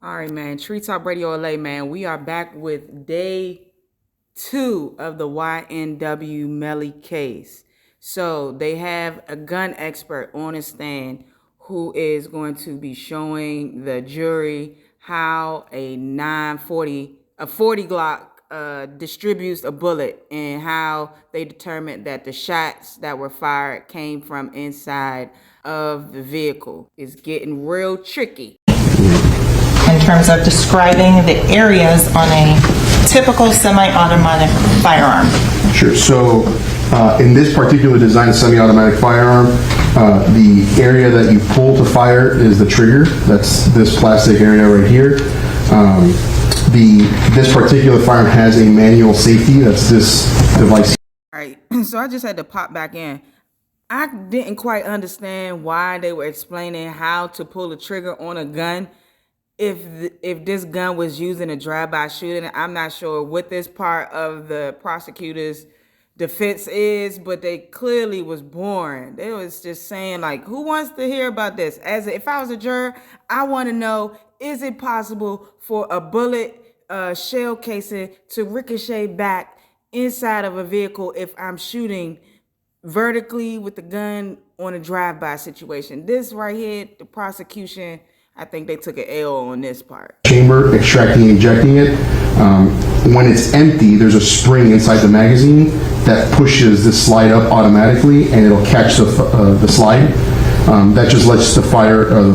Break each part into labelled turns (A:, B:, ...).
A: All right, man. Treetop Radio LA, man. We are back with day 2 of the YNW Melly case. So they have a gun expert on a stand who is going to be showing the jury how a 40 Glock distributes a bullet and how they determined that the shots that were fired came from inside of the vehicle. It's getting real tricky.
B: In terms of describing the areas on a typical semi-automatic firearm.
C: Sure. So in this particular design semi-automatic firearm, the area that you pull to fire is the trigger. That's this plastic area right here. This particular firearm has a manual safety. That's this device.
A: All right. So I just had to pop back in. I didn't quite understand why they were explaining how to pull the trigger on a gun. If this gun was used in a drive-by shooting, I'm not sure what this part of the prosecutor's defense is, but they clearly was boring. They was just saying, like, who wants to hear about this? If I was a juror, I want to know, is it possible for a bullet shell casing to ricochet back inside of a vehicle if I'm shooting vertically with the gun on a drive-by situation? This right here, the prosecution, I think they took an L on this part.
C: Chamber, extracting and ejecting it. When it's empty, there's a spring inside the magazine that pushes the slide up automatically, and it'll catch the slide. That just lets the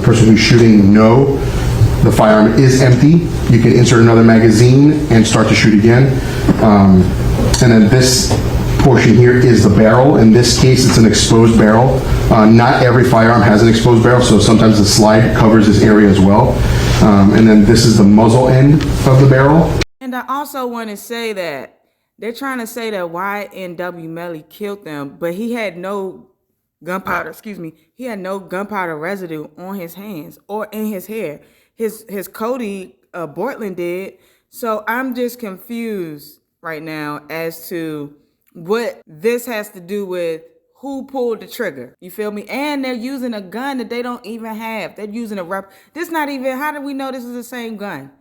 C: person who's shooting know the firearm is empty. You can insert another magazine and start to shoot again. And then this portion here is the barrel. In this case, it's an exposed barrel. Not every firearm has an exposed barrel, so sometimes the slide covers this area as well. And then this is the muzzle end of the barrel.
A: And I also want to say that they're trying to say that YNW Melly killed them, but he had no gunpowder, he had no gunpowder residue on his hands or in his hair. His Cody Bortland did. So I'm just confused right now as to what this has to do with who pulled the trigger. You feel me? And they're using a gun that they don't even have. They're using this not even, how do we know this is the same gun?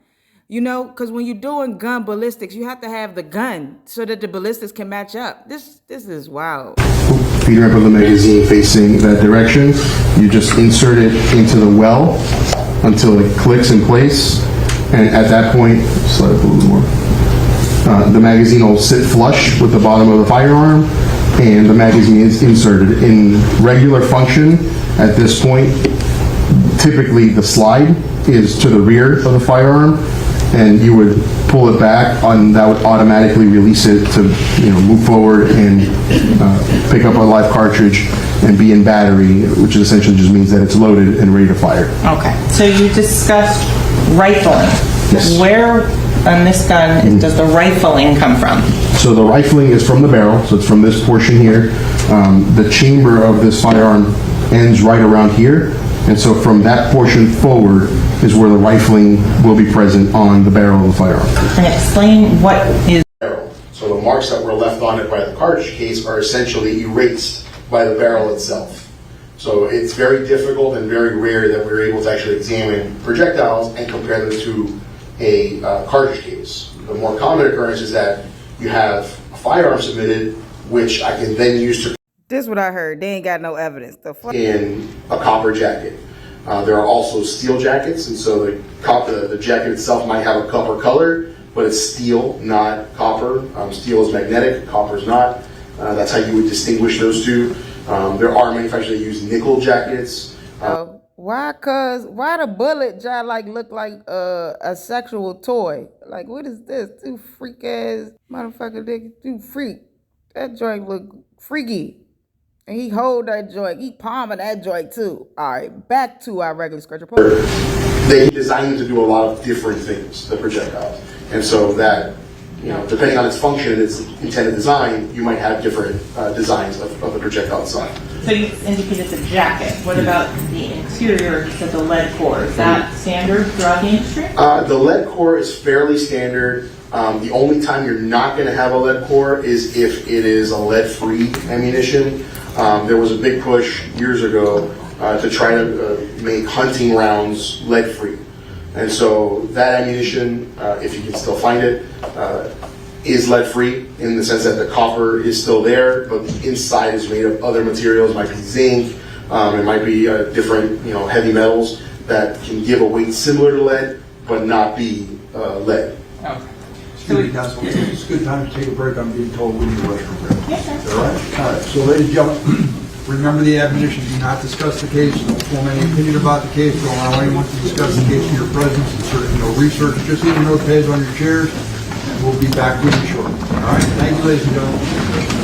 A: You know, because when you're doing gun ballistics, you have to have the gun so that the ballistics can match up. This is wild.
C: Feeder up of the magazine facing that direction. You just insert it into the well until it clicks in place. And at that point, slide up a little more. The magazine will sit flush with the bottom of the firearm, and the magazine is inserted. In regular function, at this point, typically the slide is to the rear of the firearm, and you would pull it back, and that would automatically release it to move forward and pick up a live cartridge and be in battery, which essentially just means that it's loaded and ready to fire.
B: Okay, so you discussed rifling.
C: Yes.
B: Where on this gun does the rifling come from?
C: So the rifling is from the barrel, so it's from this portion here. The chamber of this firearm ends right around here, and so from that portion forward is where the rifling will be present on the barrel of the firearm.
B: And explain what is
C: barrel. So the marks that were left on it by the cartridge case are essentially erased by the barrel itself. So it's very difficult and very rare that we're able to actually examine projectiles and compare them to a cartridge case. The more common occurrence is that you have a firearm submitted, which I can then use to.
A: This is what I heard. They ain't got no evidence. The fuck?
C: In a copper jacket. There are also steel jackets, and so the jacket itself might have a copper color, but it's steel, not copper. Steel is magnetic, copper is not. That's how you would distinguish those two. There are manufacturers that use nickel jackets.
A: Why the bullet just look like a sexual toy? Like, what is this? Two freak ass motherfucker, two freak. That joint look freaky. And he hold that joint. He palming that joint too. All right, back to our regular scratcher poker.
C: They designed them to do a lot of different things, the projectiles. And so that, depending on its function and its intended design, you might have different designs of the projectile itself.
B: So you indicated the jacket. What about the interior, the lead core? Is that standard throughout the industry?
C: The lead core is fairly standard. The only time you're not going to have a lead core is if it is a lead-free ammunition. There was a big push years ago to try to make hunting rounds lead-free. And so that ammunition, if you can still find it, is lead-free in the sense that the copper is still there, but the inside is made of other materials. It might be zinc, it might be different, heavy metals that can give a weight similar to lead, but not be lead.
D: Okay.
E: Excuse me, Council, it's a good time to take a break. I'm being told we need a restroom break.
B: Yes, sir.
E: All right? All right, so ladies and gentlemen, remember the admonition, do not discuss the case, don't form any opinion about the case, don't allow anyone to discuss the case in your presence, insert no research, just leave your notepads on your chairs, and we'll be back with you shortly. All right, thank you, ladies and gentlemen.